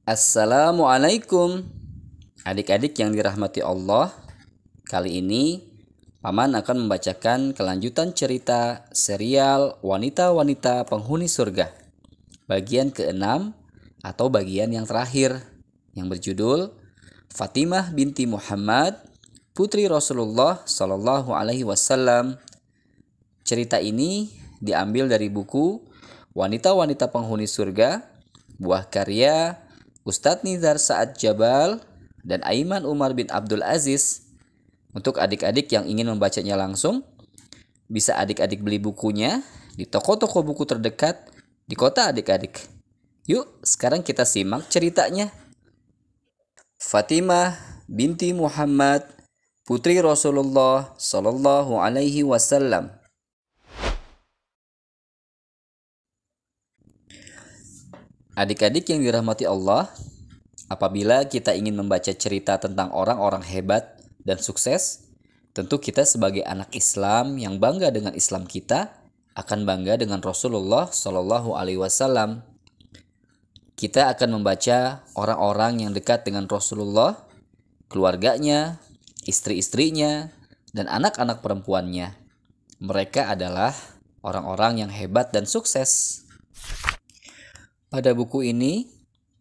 Assalamualaikum adik-adik yang dirahmati Allah. Kali ini Paman akan membacakan kelanjutan cerita serial Wanita-Wanita Penghuni Surga bagian ke-6 atau bagian yang terakhir yang berjudul Fatimah binti Muhammad, putri Rasulullah Shallallahu Alaihi Wasallam. Cerita ini diambil dari buku Wanita-Wanita Penghuni Surga, buah karya Ustadz Nizar Sa'ad Jabal dan Aiman Umar bin Abdul Aziz. Untuk adik-adik yang ingin membacanya langsung, bisa adik-adik beli bukunya di toko-toko buku terdekat di kota adik-adik. Yuk, sekarang kita simak ceritanya. Fatimah binti Muhammad, putri Rasulullah Sallallahu Alaihi Wasallam. Adik-adik yang dirahmati Allah, apabila kita ingin membaca cerita tentang orang-orang hebat dan sukses, tentu kita sebagai anak Islam yang bangga dengan Islam kita akan bangga dengan Rasulullah Shallallahu Alaihi Wasallam. Kita akan membaca orang-orang yang dekat dengan Rasulullah, keluarganya, istri-istrinya, dan anak-anak perempuannya. Mereka adalah orang-orang yang hebat dan sukses. Pada buku ini,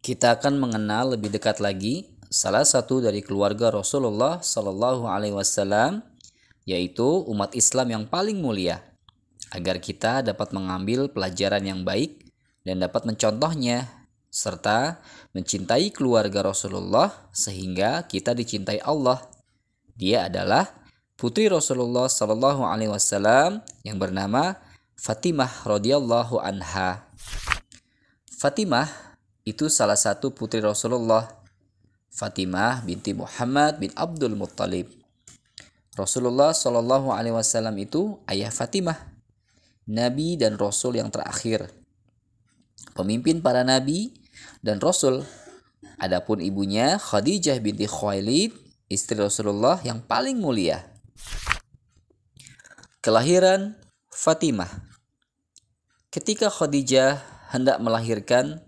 kita akan mengenal lebih dekat lagi salah satu dari keluarga Rasulullah Sallallahu Alaihi Wasallam, yaitu umat Islam yang paling mulia, agar kita dapat mengambil pelajaran yang baik dan dapat mencontohnya, serta mencintai keluarga Rasulullah sehingga kita dicintai Allah. Dia adalah putri Rasulullah Sallallahu Alaihi Wasallam yang bernama Fatimah radhiyallahu anha. Fatimah itu salah satu putri Rasulullah. Fatimah binti Muhammad bin Abdul Muttalib. Rasulullah Shallallahu Alaihi Wasallam itu ayah Fatimah, nabi dan rasul yang terakhir, pemimpin para nabi dan rasul. Adapun ibunya Khadijah binti Khuwailid, istri Rasulullah yang paling mulia. Kelahiran Fatimah. Ketika Khadijah hendak melahirkan,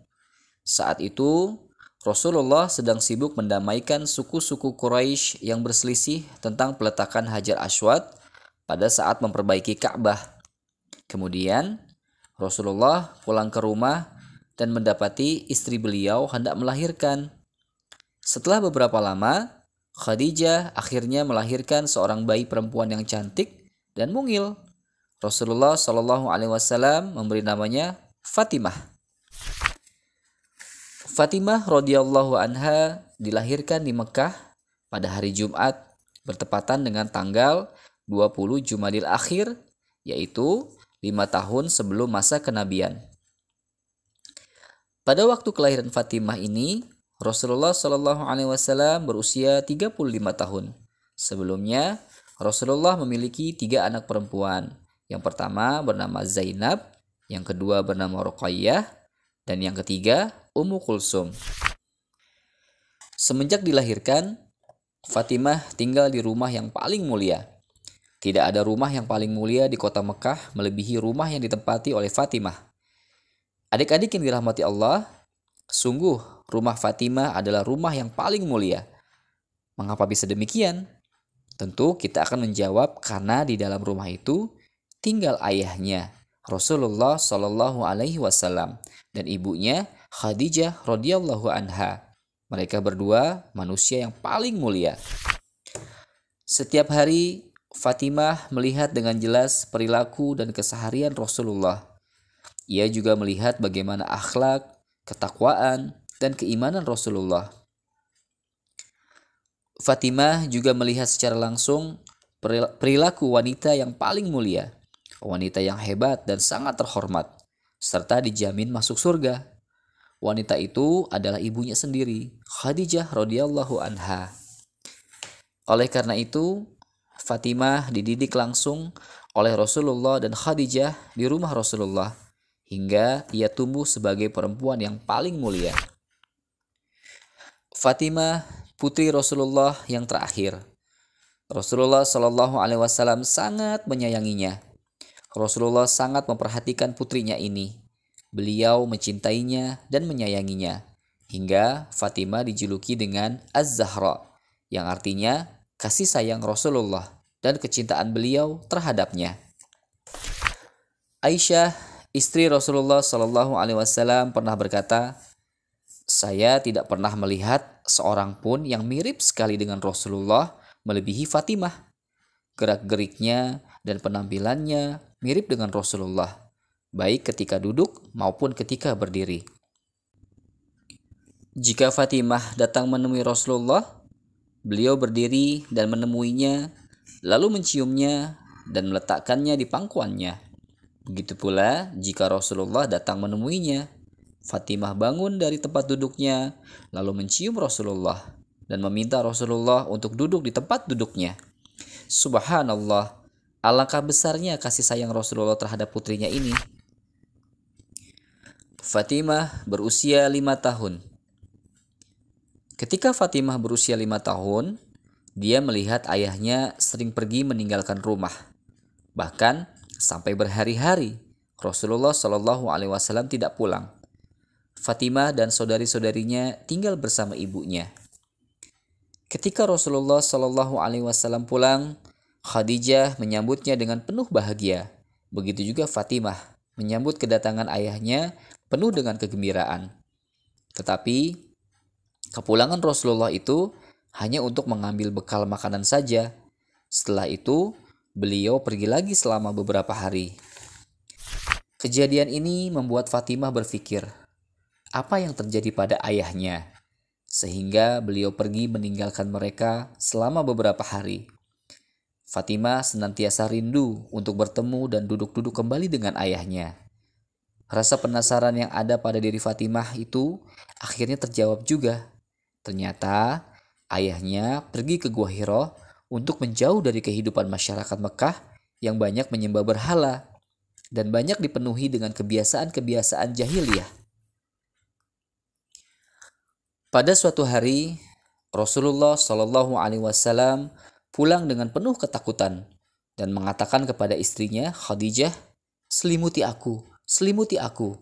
saat itu Rasulullah sedang sibuk mendamaikan suku-suku Quraisy yang berselisih tentang peletakan Hajar Aswad pada saat memperbaiki Ka'bah. Kemudian Rasulullah pulang ke rumah dan mendapati istri beliau hendak melahirkan. Setelah beberapa lama, Khadijah akhirnya melahirkan seorang bayi perempuan yang cantik dan mungil. Rasulullah Shallallahu Alaihi Wasallam memberi namanya Fatimah. Fatimah radhiyallahu anha dilahirkan di Mekah pada hari Jumat bertepatan dengan tanggal 20 Jumadil Akhir, yaitu 5 tahun sebelum masa kenabian. Pada waktu kelahiran Fatimah ini, Rasulullah Shallallahu Alaihi Wasallam berusia 35 tahun. Sebelumnya, Rasulullah memiliki 3 anak perempuan. Yang pertama bernama Zainab, yang kedua bernama Ruqayyah, dan yang ketiga Ummu Kulsum. Semenjak dilahirkan, Fatimah tinggal di rumah yang paling mulia. Tidak ada rumah yang paling mulia di kota Mekah melebihi rumah yang ditempati oleh Fatimah. Adik-adik yang dirahmati Allah, sungguh rumah Fatimah adalah rumah yang paling mulia. Mengapa bisa demikian? Tentu kita akan menjawab karena di dalam rumah itu tinggal ayahnya, Rasulullah Shallallahu Alaihi Wasallam, dan ibunya Khadijah radhiyallahu anha. Mereka berdua manusia yang paling mulia. Setiap hari Fatimah melihat dengan jelas perilaku dan keseharian Rasulullah. Ia juga melihat bagaimana akhlak, ketakwaan, dan keimanan Rasulullah. Fatimah juga melihat secara langsung perilaku wanita yang paling mulia, wanita yang hebat dan sangat terhormat, serta dijamin masuk surga. Wanita itu adalah ibunya sendiri, Khadijah radhiyallahu anha. Oleh karena itu, Fatimah dididik langsung oleh Rasulullah dan Khadijah di rumah Rasulullah, hingga ia tumbuh sebagai perempuan yang paling mulia. Fatimah, putri Rasulullah yang terakhir. Rasulullah Shallallahu Alaihi Wasallam sangat menyayanginya. Rasulullah sangat memperhatikan putrinya ini. Beliau mencintainya dan menyayanginya, hingga Fatimah dijuluki dengan Az-Zahra, yang artinya kasih sayang Rasulullah dan kecintaan beliau terhadapnya. Aisyah, istri Rasulullah Shallallahu Alaihi Wasallam, pernah berkata, "Saya tidak pernah melihat seorang pun yang mirip sekali dengan Rasulullah melebihi Fatimah. Gerak-geriknya dan penampilannya mirip dengan Rasulullah, baik ketika duduk maupun ketika berdiri." Jika Fatimah datang menemui Rasulullah, beliau berdiri dan menemuinya, lalu menciumnya dan meletakkannya di pangkuannya. Begitu pula jika Rasulullah datang menemuinya, Fatimah bangun dari tempat duduknya, lalu mencium Rasulullah dan meminta Rasulullah untuk duduk di tempat duduknya. Subhanallah, alangkah besarnya kasih sayang Rasulullah terhadap putrinya ini. Fatimah berusia 5 tahun. Ketika Fatimah berusia 5 tahun, dia melihat ayahnya sering pergi meninggalkan rumah. Bahkan sampai berhari-hari Rasulullah Shallallahu Alaihi Wasallam tidak pulang. Fatimah dan saudari-saudarinya tinggal bersama ibunya. Ketika Rasulullah Shallallahu Alaihi Wasallam pulang, Khadijah menyambutnya dengan penuh bahagia. Begitu juga Fatimah menyambut kedatangan ayahnya penuh dengan kegembiraan. Tetapi kepulangan Rasulullah itu hanya untuk mengambil bekal makanan saja. Setelah itu, beliau pergi lagi selama beberapa hari. Kejadian ini membuat Fatimah berpikir, apa yang terjadi pada ayahnya? Sehingga beliau pergi meninggalkan mereka selama beberapa hari. Fatimah senantiasa rindu untuk bertemu dan duduk-duduk kembali dengan ayahnya. Rasa penasaran yang ada pada diri Fatimah itu akhirnya terjawab juga. Ternyata ayahnya pergi ke Gua Hira untuk menjauh dari kehidupan masyarakat Mekah yang banyak menyembah berhala dan banyak dipenuhi dengan kebiasaan-kebiasaan jahiliyah. Pada suatu hari, Rasulullah Shallallahu Alaihi Wasallam pulang dengan penuh ketakutan dan mengatakan kepada istrinya Khadijah, "Selimuti aku, selimuti aku."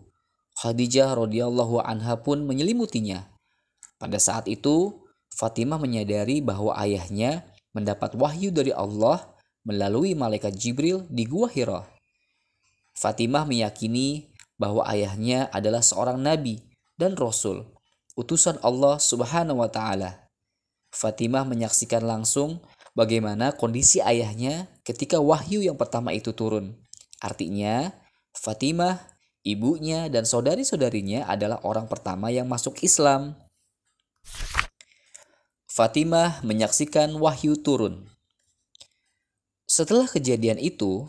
Khadijah radhiyallahu anha pun menyelimutinya. Pada saat itu, Fatimah menyadari bahwa ayahnya mendapat wahyu dari Allah melalui malaikat Jibril di Gua Hira. Fatimah meyakini bahwa ayahnya adalah seorang nabi dan rasul, utusan Allah Subhanahu wa taala. Fatimah menyaksikan langsung bagaimana kondisi ayahnya ketika wahyu yang pertama itu turun. Artinya, Fatimah, ibunya, dan saudari-saudarinya adalah orang pertama yang masuk Islam. Fatimah menyaksikan wahyu turun. Setelah kejadian itu,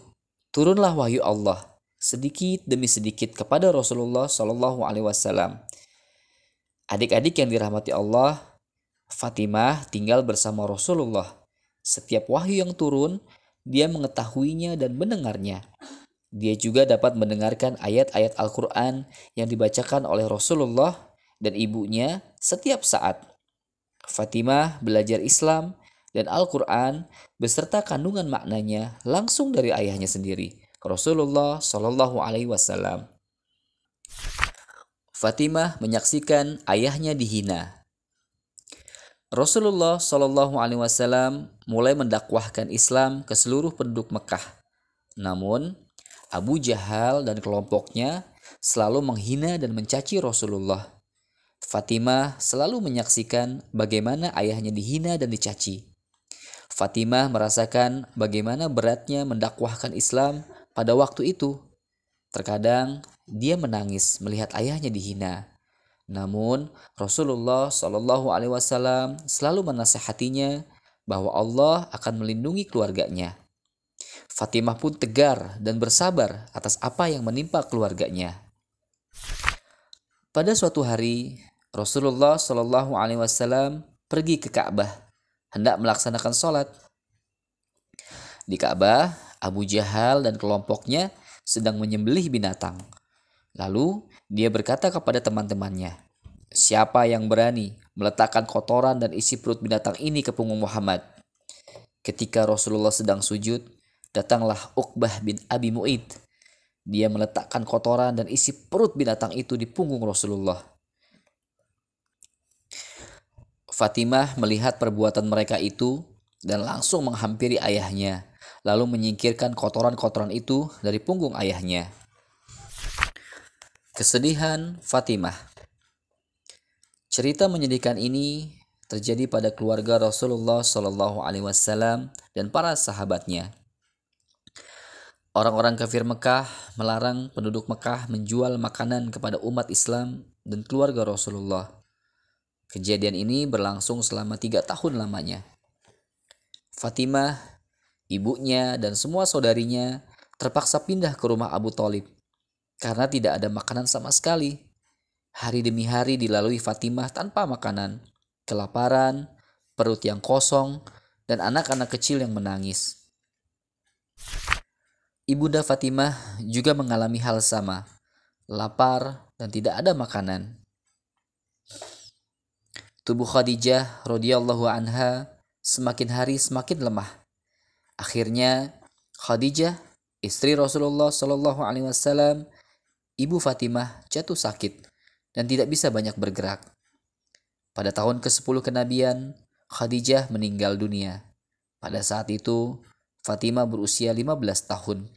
turunlah wahyu Allah sedikit demi sedikit kepada Rasulullah Shallallahu Alaihi Wasallam. Adik-adik yang dirahmati Allah, Fatimah tinggal bersama Rasulullah. Setiap wahyu yang turun, dia mengetahuinya dan mendengarnya. Dia juga dapat mendengarkan ayat-ayat Al-Quran yang dibacakan oleh Rasulullah dan ibunya setiap saat. Fatimah belajar Islam dan Al-Quran beserta kandungan maknanya langsung dari ayahnya sendiri, Rasulullah Shallallahu Alaihi Wasallam. Fatimah menyaksikan ayahnya dihina. Rasulullah Shallallahu Alaihi Wasallam mulai mendakwahkan Islam ke seluruh penduduk Mekah. Namun, Abu Jahal dan kelompoknya selalu menghina dan mencaci Rasulullah. Fatimah selalu menyaksikan bagaimana ayahnya dihina dan dicaci. Fatimah merasakan bagaimana beratnya mendakwahkan Islam pada waktu itu. Terkadang dia menangis melihat ayahnya dihina. Namun Rasulullah Shallallahu Alaihi Wasallam selalu menasihatinya bahwa Allah akan melindungi keluarganya. Fatimah pun tegar dan bersabar atas apa yang menimpa keluarganya. Pada suatu hari, Rasulullah Shallallahu Alaihi Wasallam pergi ke Ka'bah, hendak melaksanakan sholat. Di Ka'bah, Abu Jahal dan kelompoknya sedang menyembelih binatang. Lalu dia berkata kepada teman-temannya, "Siapa yang berani meletakkan kotoran dan isi perut binatang ini ke punggung Muhammad?" Ketika Rasulullah sedang sujud, datanglah Uqbah bin Abi Mu'id. Dia meletakkan kotoran dan isi perut binatang itu di punggung Rasulullah. Fatimah melihat perbuatan mereka itu dan langsung menghampiri ayahnya, lalu menyingkirkan kotoran-kotoran itu dari punggung ayahnya. Kesedihan Fatimah. Cerita menyedihkan ini terjadi pada keluarga Rasulullah Shallallahu Alaihi Wasallam dan para sahabatnya. Orang-orang kafir Mekah melarang penduduk Mekah menjual makanan kepada umat Islam dan keluarga Rasulullah. Kejadian ini berlangsung selama 3 tahun lamanya. Fatimah, ibunya, dan semua saudarinya terpaksa pindah ke rumah Abu Thalib karena tidak ada makanan sama sekali. Hari demi hari dilalui Fatimah tanpa makanan, kelaparan, perut yang kosong, dan anak-anak kecil yang menangis. Ibunda Fatimah juga mengalami hal sama, lapar dan tidak ada makanan. Tubuh Khadijah radhiyallahu anha semakin hari semakin lemah. Akhirnya Khadijah, istri Rasulullah Shallallahu Alaihi Wasallam, ibu Fatimah jatuh sakit dan tidak bisa banyak bergerak. Pada tahun ke-10 kenabian, Khadijah meninggal dunia. Pada saat itu, Fatimah berusia 15 tahun.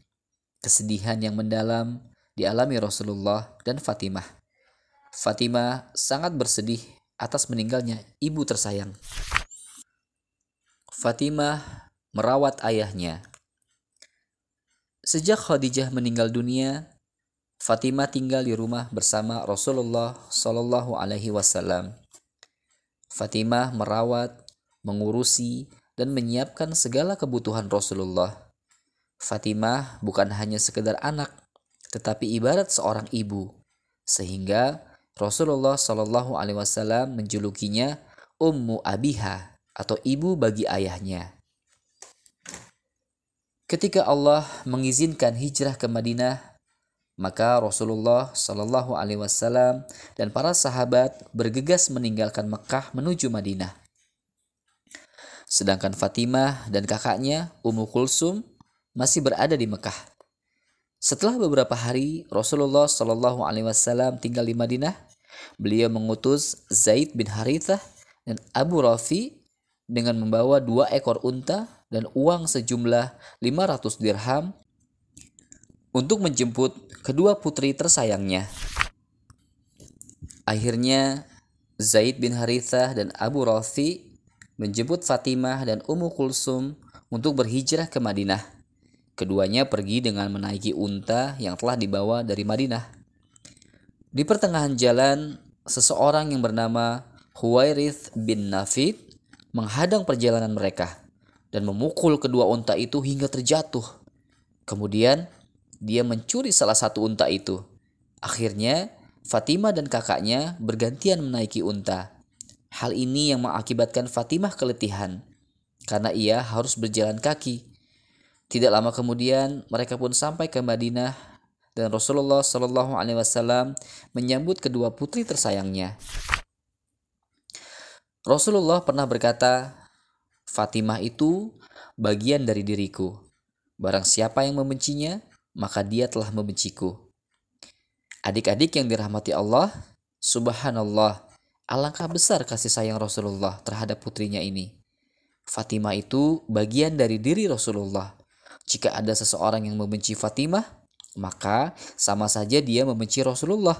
Kesedihan yang mendalam dialami Rasulullah dan Fatimah. Fatimah sangat bersedih atas meninggalnya ibu tersayang. Fatimah merawat ayahnya. Sejak Khadijah meninggal dunia, Fatimah tinggal di rumah bersama Rasulullah Shallallahu Alaihi Wasallam. Fatimah merawat, mengurusi, dan menyiapkan segala kebutuhan Rasulullah. Fatimah bukan hanya sekedar anak, tetapi ibarat seorang ibu, sehingga Rasulullah Shallallahu Alaihi Wasallam menjulukinya Ummu Abiha atau ibu bagi ayahnya. Ketika Allah mengizinkan hijrah ke Madinah, maka Rasulullah Shallallahu Alaihi Wasallam dan para sahabat bergegas meninggalkan Mekah menuju Madinah. Sedangkan Fatimah dan kakaknya Ummu Kulsum masih berada di Mekah. Setelah beberapa hari Rasulullah Shallallahu Alaihi Wasallam tinggal di Madinah, beliau mengutus Zaid bin Harithah dan Abu Rafi dengan membawa 2 ekor unta dan uang sejumlah 500 dirham untuk menjemput kedua putri tersayangnya. Akhirnya Zaid bin Harithah dan Abu Rafi menjemput Fatimah dan Ummu Kulsum untuk berhijrah ke Madinah. Keduanya pergi dengan menaiki unta yang telah dibawa dari Madinah. Di pertengahan jalan, seseorang yang bernama Huwairith bin Nafid menghadang perjalanan mereka dan memukul kedua unta itu hingga terjatuh. Kemudian dia mencuri salah satu unta itu. Akhirnya Fatimah dan kakaknya bergantian menaiki unta. Hal ini yang mengakibatkan Fatimah keletihan karena ia harus berjalan kaki. Tidak lama kemudian mereka pun sampai ke Madinah dan Rasulullah Shallallahu Alaihi Wasallam menyambut kedua putri tersayangnya. Rasulullah pernah berkata, Fatimah itu bagian dari diriku. Barang siapa yang membencinya, maka dia telah membenciku. Adik-adik yang dirahmati Allah, subhanallah, alangkah besar kasih sayang Rasulullah terhadap putrinya ini. Fatimah itu bagian dari diri Rasulullah. Jika ada seseorang yang membenci Fatimah, maka sama saja dia membenci Rasulullah.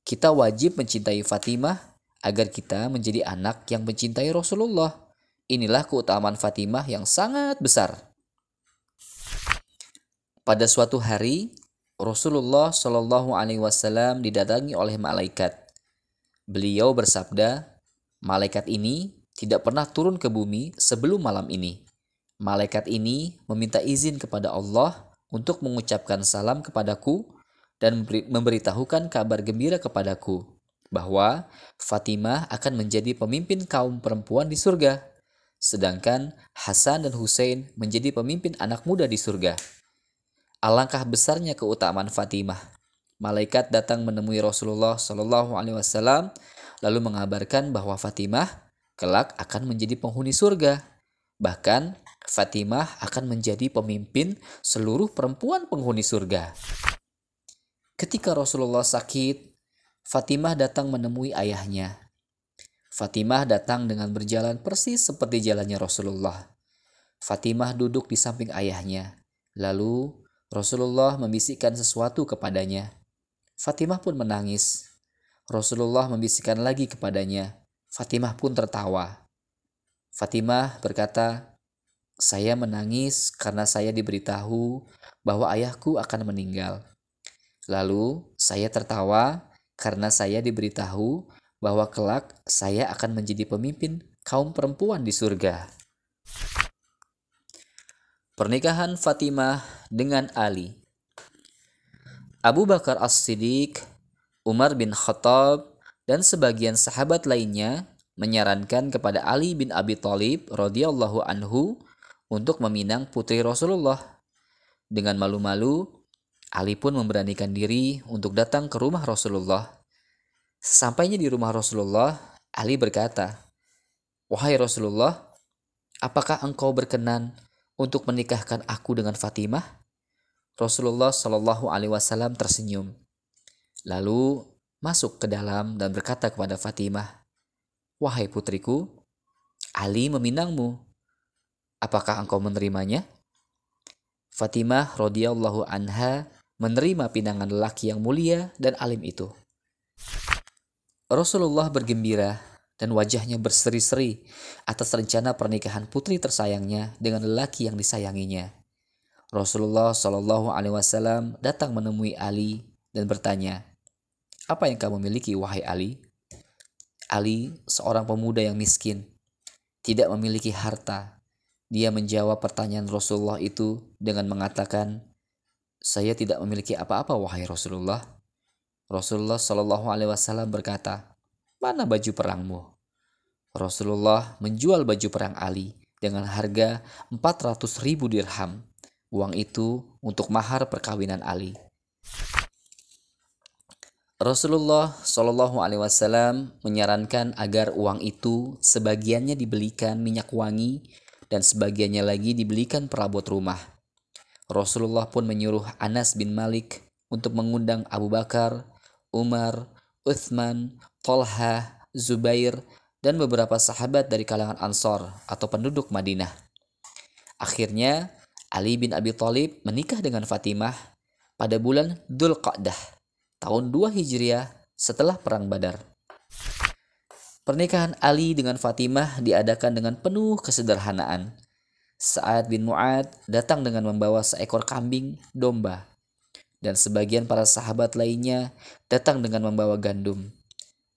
Kita wajib mencintai Fatimah agar kita menjadi anak yang mencintai Rasulullah. Inilah keutamaan Fatimah yang sangat besar. Pada suatu hari, Rasulullah Shallallahu Alaihi Wasallam didatangi oleh malaikat. Beliau bersabda, malaikat ini tidak pernah turun ke bumi sebelum malam ini. Malaikat ini meminta izin kepada Allah untuk mengucapkan salam kepadaku dan memberitahukan kabar gembira kepadaku bahwa Fatimah akan menjadi pemimpin kaum perempuan di surga, sedangkan Hasan dan Husain menjadi pemimpin anak muda di surga. Alangkah besarnya keutamaan Fatimah. Malaikat datang menemui Rasulullah Shallallahu Alaihi Wasallam lalu mengabarkan bahwa Fatimah kelak akan menjadi penghuni surga. Bahkan Fatimah akan menjadi pemimpin seluruh perempuan penghuni surga. Ketika Rasulullah sakit, Fatimah datang menemui ayahnya. Fatimah datang dengan berjalan persis seperti jalannya Rasulullah. Fatimah duduk di samping ayahnya. Lalu Rasulullah membisikkan sesuatu kepadanya. Fatimah pun menangis. Rasulullah membisikkan lagi kepadanya. Fatimah pun tertawa. Fatimah berkata, "Saya menangis karena saya diberitahu bahwa ayahku akan meninggal. Lalu saya tertawa karena saya diberitahu bahwa kelak saya akan menjadi pemimpin kaum perempuan di surga." Pernikahan Fatimah dengan Ali. Abu Bakar As-Siddiq, Umar bin Khattab, dan sebagian sahabat lainnya menyarankan kepada Ali bin Abi Thalib radhiyallahu anhu untuk meminang putri Rasulullah. Dengan malu-malu, Ali pun memberanikan diri untuk datang ke rumah Rasulullah. Sesampainya di rumah Rasulullah, Ali berkata, "Wahai Rasulullah, apakah engkau berkenan untuk menikahkan aku dengan Fatimah?" Rasulullah Shallallahu Alaihi Wasallam tersenyum, lalu masuk ke dalam dan berkata kepada Fatimah, "Wahai putriku, Ali meminangmu. Apakah engkau menerimanya?" Fatimah radhiyallahu anha menerima pinangan lelaki yang mulia dan alim itu. Rasulullah bergembira dan wajahnya berseri-seri atas rencana pernikahan putri tersayangnya dengan lelaki yang disayanginya. Rasulullah Shallallahu Alaihi Wasallam datang menemui Ali dan bertanya, "Apa yang kamu miliki, wahai Ali?" Ali, seorang pemuda yang miskin, tidak memiliki harta. Dia menjawab pertanyaan Rasulullah itu dengan mengatakan, "Saya tidak memiliki apa-apa, wahai Rasulullah." Rasulullah Shallallahu Alaihi Wasallam berkata, "Mana baju perangmu?" Rasulullah menjual baju perang Ali dengan harga 400.000 dirham. Uang itu untuk mahar perkawinan Ali. Rasulullah Shallallahu Alaihi Wasallam menyarankan agar uang itu sebagiannya dibelikan minyak wangi dan sebagiannya lagi dibelikan perabot rumah. Rasulullah pun menyuruh Anas bin Malik untuk mengundang Abu Bakar, Umar, Uthman, Thalhah, Zubair, dan beberapa sahabat dari kalangan Ansor atau penduduk Madinah. Akhirnya, Ali bin Abi Thalib menikah dengan Fatimah pada bulan Dzulqa'dah, tahun 2 Hijriah setelah Perang Badar. Pernikahan Ali dengan Fatimah diadakan dengan penuh kesederhanaan. Sa'ad bin Mu'ad datang dengan membawa seekor kambing domba, dan sebagian para sahabat lainnya datang dengan membawa gandum.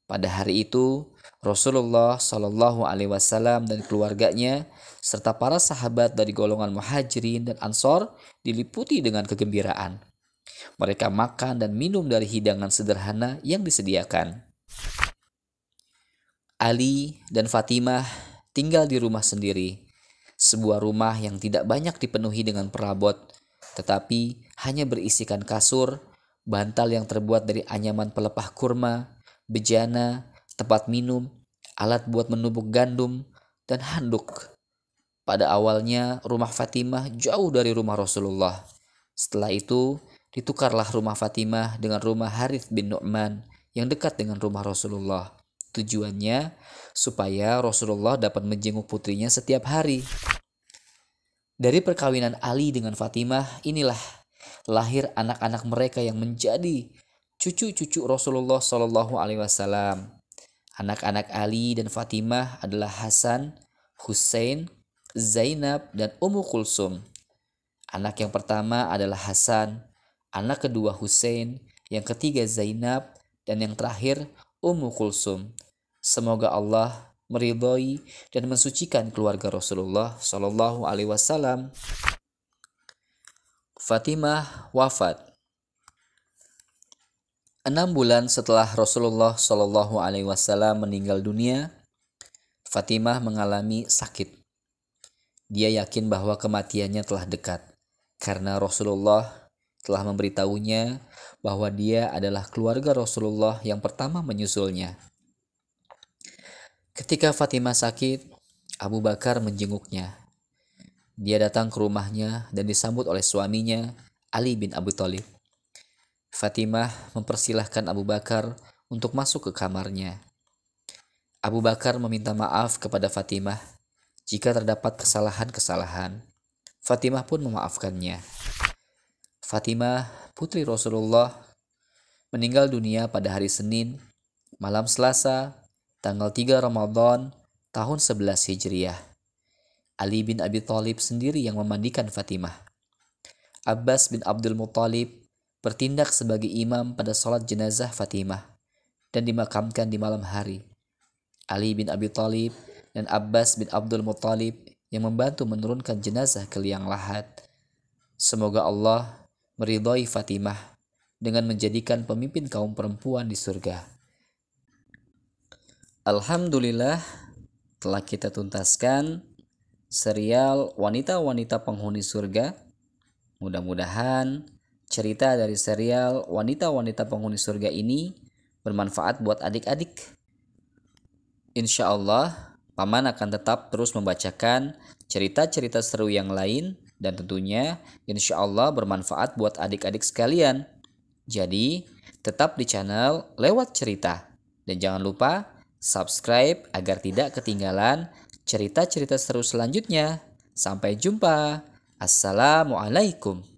Pada hari itu, Rasulullah Shallallahu Alaihi Wasallam dan keluarganya serta para sahabat dari golongan Muhajirin dan Ansor diliputi dengan kegembiraan. Mereka makan dan minum dari hidangan sederhana yang disediakan. Ali dan Fatimah tinggal di rumah sendiri, sebuah rumah yang tidak banyak dipenuhi dengan perabot, tetapi hanya berisikan kasur, bantal yang terbuat dari anyaman pelepah kurma, bejana, tempat minum, alat buat menumbuk gandum, dan handuk. Pada awalnya, rumah Fatimah jauh dari rumah Rasulullah. Setelah itu, ditukarlah rumah Fatimah dengan rumah Harith bin Nu'man yang dekat dengan rumah Rasulullah. Tujuannya, supaya Rasulullah dapat menjenguk putrinya setiap hari. Dari perkawinan Ali dengan Fatimah, inilah lahir anak-anak mereka yang menjadi cucu-cucu Rasulullah Shallallahu Alaihi Wasallam. Anak-anak Ali dan Fatimah adalah Hasan, Hussein, Zainab, dan Ummu Kulsum. Anak yang pertama adalah Hasan, anak kedua Hussein, yang ketiga Zainab, dan yang terakhir Ummu Kulsum. Semoga Allah meridhoi dan mensucikan keluarga Rasulullah Shallallahu Alaihi Wasallam. Fatimah wafat 6 bulan setelah Rasulullah Shallallahu Alaihi Wasallam meninggal dunia. Fatimah mengalami sakit. Dia yakin bahwa kematiannya telah dekat, karena Rasulullah telah memberitahunya bahwa dia adalah keluarga Rasulullah yang pertama menyusulnya. Ketika Fatimah sakit, Abu Bakar menjenguknya. Dia datang ke rumahnya dan disambut oleh suaminya, Ali bin Abi Thalib. Fatimah mempersilahkan Abu Bakar untuk masuk ke kamarnya. Abu Bakar meminta maaf kepada Fatimah jika terdapat kesalahan-kesalahan. Fatimah pun memaafkannya. Fatimah, putri Rasulullah, meninggal dunia pada hari Senin, malam Selasa, tanggal 3 Ramadan, tahun 11 Hijriah. Ali bin Abi Thalib sendiri yang memandikan Fatimah. Abbas bin Abdul Muthalib bertindak sebagai imam pada sholat jenazah Fatimah dan dimakamkan di malam hari. Ali bin Abi Thalib dan Abbas bin Abdul Muthalib yang membantu menurunkan jenazah ke liang lahat. Semoga Allah meridhai Fatimah dengan menjadikan pemimpin kaum perempuan di surga. Alhamdulillah, telah kita tuntaskan serial Wanita-Wanita Penghuni Surga. Mudah-mudahan cerita dari serial Wanita-Wanita Penghuni Surga ini bermanfaat buat adik-adik. Insya Allah, Paman akan tetap terus membacakan cerita-cerita seru yang lain dan tentunya insya Allah bermanfaat buat adik-adik sekalian. Jadi, tetap di channel Lewat Cerita. Dan jangan lupa subscribe agar tidak ketinggalan cerita-cerita seru selanjutnya. Sampai jumpa. Assalamualaikum.